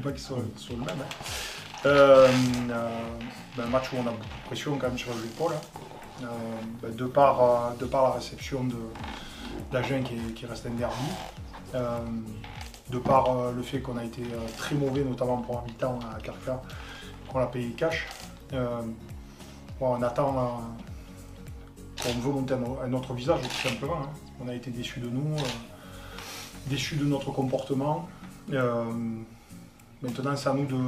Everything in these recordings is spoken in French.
pas qu'ils soient le même. Un match où on a beaucoup de pression quand même sur les épaules. De par la réception d'Agen qui reste un derby. De par le fait qu'on a été très mauvais, notamment pour un mi-temps à Carca, qu'on l'a payé cash. On attend qu'on veut monter un autre visage, tout simplement. Hein. On a été déçus de nous, déçus de notre comportement. Maintenant, c'est à nous de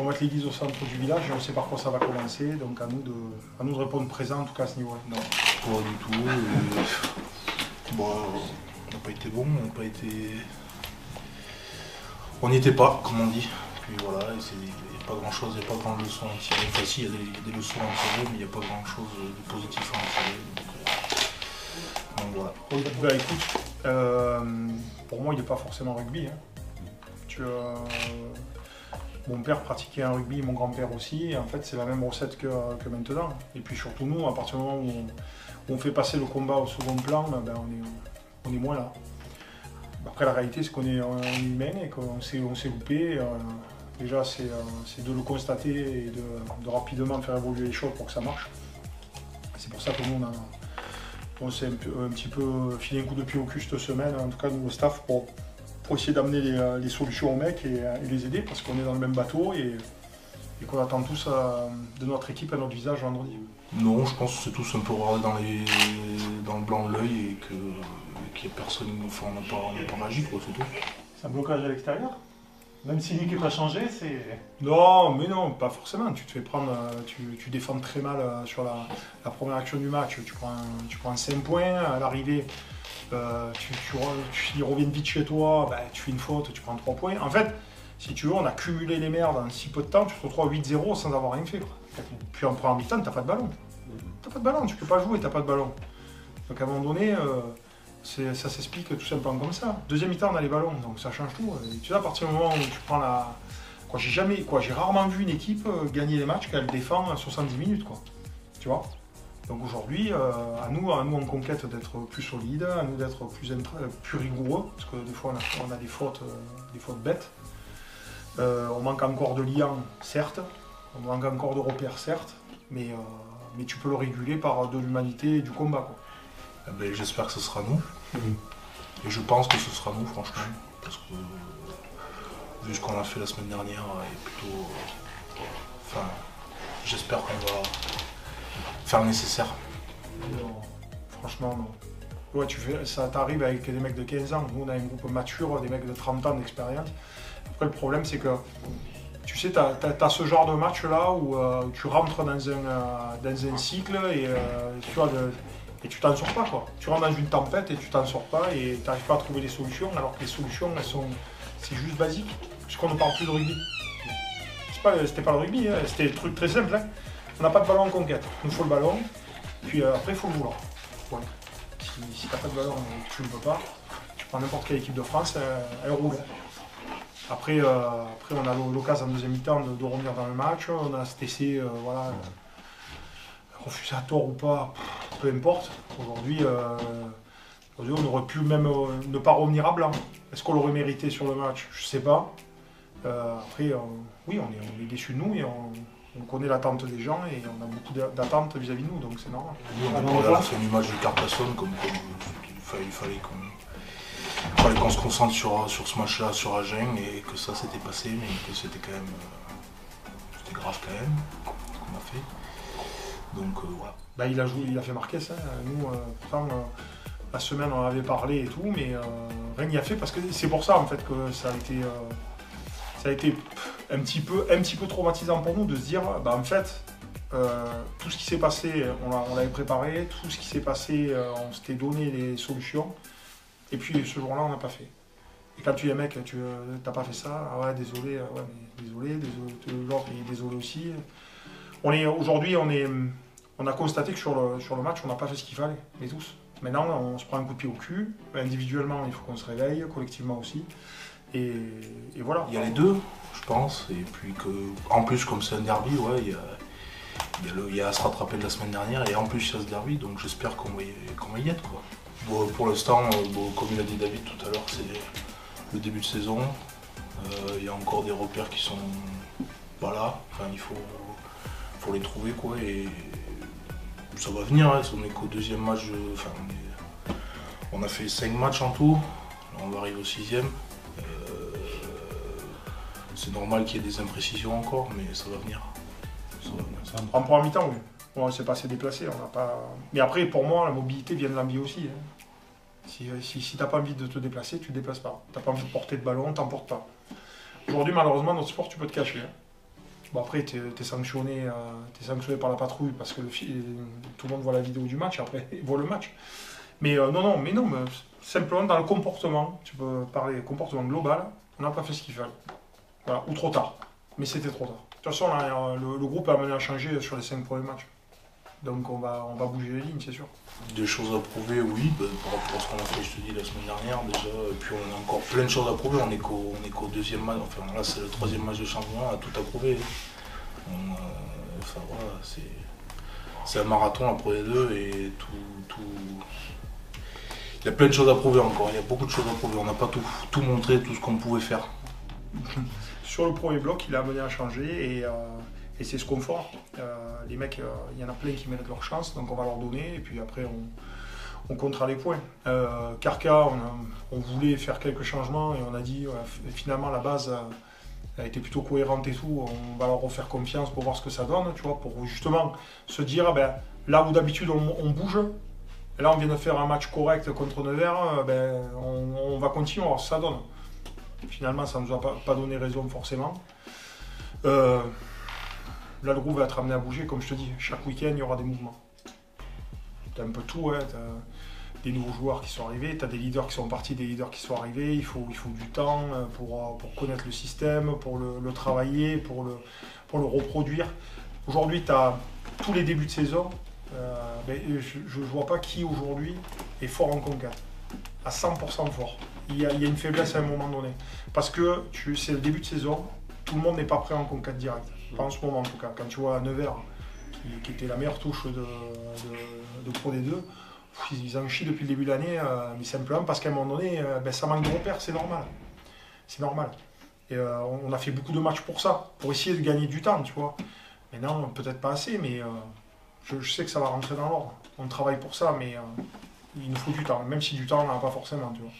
mettre l'église au centre du village et on sait par quoi ça va commencer. Donc à nous de répondre présent, en tout cas à ce niveau-là. Non, pas du tout. Bon, on n'a pas été bon, on n'y était pas, comme on dit. Puis voilà, il n'y a pas grand-chose, il n'y a pas grand leçon à tirer. Enfin si, il y a des leçons à tirer, mais il n'y a pas grand-chose de positif à en tirer. Donc voilà. Écoute, pour moi, il n'est pas forcément rugby. Hein. Mon père pratiquait un rugby, mon grand-père aussi, et en fait c'est la même recette que maintenant. Et puis surtout nous, à partir du moment où on fait passer le combat au second plan, on est moins là. Après la réalité c'est qu'on est humain et qu'on s'est loupé. Déjà c'est de le constater et de rapidement faire évoluer les choses pour que ça marche. C'est pour ça que nous on s'est un petit peu filé un coup de pied au cul cette semaine, en tout cas nous au staff, pour essayer d'amener les solutions aux mecs et les aider parce qu'on est dans le même bateau et qu'on attend tous de notre équipe à notre visage vendredi. Non, je pense que c'est tous un peu regardé dans le blanc de l'œil et qu'il n'y a personne, enfin, on n'a pas réagi, quoi, c'est tout. C'est un blocage à l'extérieur? Même si l'équipe a changé, c'est... Non, mais non, pas forcément. Tu te fais prendre, tu défends très mal sur la première action du match. Tu prends 5 points à l'arrivée. Ils reviennent vite chez toi, tu fais une faute, tu prends 3 points. En fait, si tu veux, on a cumulé les merdes en si peu de temps, tu te retrouves à 8-0 sans avoir rien fait. Quoi. Puis en première mi-temps, t'as pas de ballon. T'as pas de ballon, tu peux pas jouer, t'as pas de ballon. Donc à un moment donné, ça s'explique tout simplement comme ça. Deuxième mi-temps, on a les ballons, donc ça change tout. Et tu vois, à partir du moment où tu prends j'ai rarement vu une équipe gagner les matchs qu'elle défend à 70 minutes, quoi. Tu vois. Donc aujourd'hui, à nous en conquête d'être plus solide, à nous d'être plus rigoureux, parce que des fois on a des fautes bêtes. On manque encore de liens, certes, on manque encore de repères, certes, mais tu peux le réguler par de l'humanité et du combat, quoi. J'espère que ce sera nous. Et je pense que ce sera nous, franchement, parce que vu ce qu'on a fait la semaine dernière, et plutôt, j'espère qu'on va faire le nécessaire. Non, franchement non. Ouais, ça t'arrive avec des mecs de 15 ans, nous on a un groupe mature, des mecs de 30 ans d'expérience. Après le problème c'est que, tu sais, t'as ce genre de match là où tu rentres dans un cycle et et tu t'en sors pas, quoi. Tu rentres dans une tempête et tu t'en sors pas et tu n'arrives pas à trouver des solutions, alors que les solutions c'est juste basique, puisqu'on ne parle plus de rugby. C'était pas le rugby, hein. C'était des trucs très simples. Hein. On n'a pas de ballon en conquête, il nous faut le ballon, puis après il faut le vouloir. Voilà. Si tu n'as pas de ballon et que tu ne peux pas, tu prends n'importe quelle équipe de France, elle roule. Après on a l'occasion en deuxième mi-temps de revenir dans le match, on a cet essai, refusé à tort ou pas, peu importe. Aujourd'hui on aurait pu même ne pas revenir à blanc. Est-ce qu'on l'aurait mérité sur le match? Je ne sais pas. Après, oui, on est déçus de nous et on connaît l'attente des gens et on a beaucoup d'attentes vis-à-vis de nous, donc c'est normal. On a fait une image de Carcassonne, comme il fallait qu'on se concentre sur ce match-là, sur Agen, et que ça s'était passé, mais que c'était quand même c'était grave quand même, ce qu'on a fait. Donc voilà. Il a fait marquer ça. Nous, pourtant, la semaine on en avait parlé et tout, mais rien n'y a fait parce que c'est pour ça en fait que ça a été un petit peu traumatisant pour nous de se dire, en fait, tout ce qui s'est passé, on l'avait préparé, tout ce qui s'est passé, on s'était donné les solutions, et puis ce jour-là, on n'a pas fait. Et quand tu es mec, tu n'as pas fait ça, ah ouais, désolé, désolé, l'autre est désolé aussi. Aujourd'hui, on a constaté que sur le match, on n'a pas fait ce qu'il fallait, mais tous. Maintenant, on se prend un coup de pied au cul, individuellement, il faut qu'on se réveille, collectivement aussi. Et voilà. Il y a les deux, je pense, et puis en plus, comme c'est un derby, ouais, il y a à se rattraper de la semaine dernière, et en plus, il y a ce derby, donc j'espère qu'on va y être, quoi. Bon, pour l'instant, comme il a dit David tout à l'heure, c'est le début de saison. Il y a encore des repères qui sont pas là. Enfin, il faut les trouver, quoi. Et ça va venir. Hein. On est qu'au deuxième match. Enfin, on a fait 5 matchs en tout. On va arriver au 6e. C'est normal qu'il y ait des imprécisions encore, mais ça va venir. En première mi-temps, oui. On ne s'est pas assez déplacé. Mais après, pour moi, la mobilité vient de l'envie aussi. Hein. Si tu n'as pas envie de te déplacer, tu ne te déplaces pas. Tu n'as pas envie de porter de ballon, tu n'en portes pas. Aujourd'hui, malheureusement, notre sport, tu peux te cacher. Hein. Bon, après, tu es sanctionné par la patrouille parce que tout le monde voit la vidéo du match, après, il voit le match. Mais non, mais simplement dans le comportement, tu peux parler comportement global, on n'a pas fait ce qu'il fallait. Voilà, ou trop tard. Mais c'était trop tard. De toute façon, là, le groupe a amené à changer sur les 5 premiers matchs. Donc on va bouger les lignes, c'est sûr. Des choses à prouver, oui, par rapport à ce qu'on a fait, je te dis, la semaine dernière déjà. Et puis on a encore plein de choses à prouver. On est qu'au deuxième match, enfin là c'est le 3e match de championnat, on a tout à prouver. Enfin voilà, c'est un marathon après les deux et tout. Il y a plein de choses à prouver encore, il y a beaucoup de choses à prouver. On n'a pas tout montré, tout ce qu'on pouvait faire. Sur le premier bloc, il a amené à changer et c'est ce confort. Les mecs, il y en a plein qui méritent leur chance, donc on va leur donner et puis après on comptera les points. Carca, on voulait faire quelques changements et on a dit finalement la base a été plutôt cohérente et tout, on va leur refaire confiance pour voir ce que ça donne, tu vois, pour justement se dire là où d'habitude on bouge, et là on vient de faire un match correct contre Nevers, on va continuer, alors ça donne. Finalement, ça ne nous a pas donné raison forcément. Là, le groupe va être amené à bouger, comme je te dis, chaque week-end, il y aura des mouvements. Tu as un peu tout, hein. Tu as des nouveaux joueurs qui sont arrivés, tu as des leaders qui sont partis, des leaders qui sont arrivés. Il faut du temps pour connaître le système, pour le travailler, pour le reproduire. Aujourd'hui, tu as tous les débuts de saison. Je ne vois pas qui aujourd'hui est fort en conquête. À 100% fort. Il y a une faiblesse à un moment donné. Parce que c'est le début de saison, tout le monde n'est pas prêt en conquête directe. Pas en ce moment en tout cas. Quand tu vois Nevers, qui était la meilleure touche de Pro D2, ils en chient depuis le début de l'année, mais simplement parce qu'à un moment donné, ça manque de repères, c'est normal. C'est normal. Et on a fait beaucoup de matchs pour ça, pour essayer de gagner du temps, tu vois. Mais non, peut-être pas assez, mais je sais que ça va rentrer dans l'ordre. On travaille pour ça, mais il nous faut du temps, même si du temps on n'en a pas forcément, tu vois.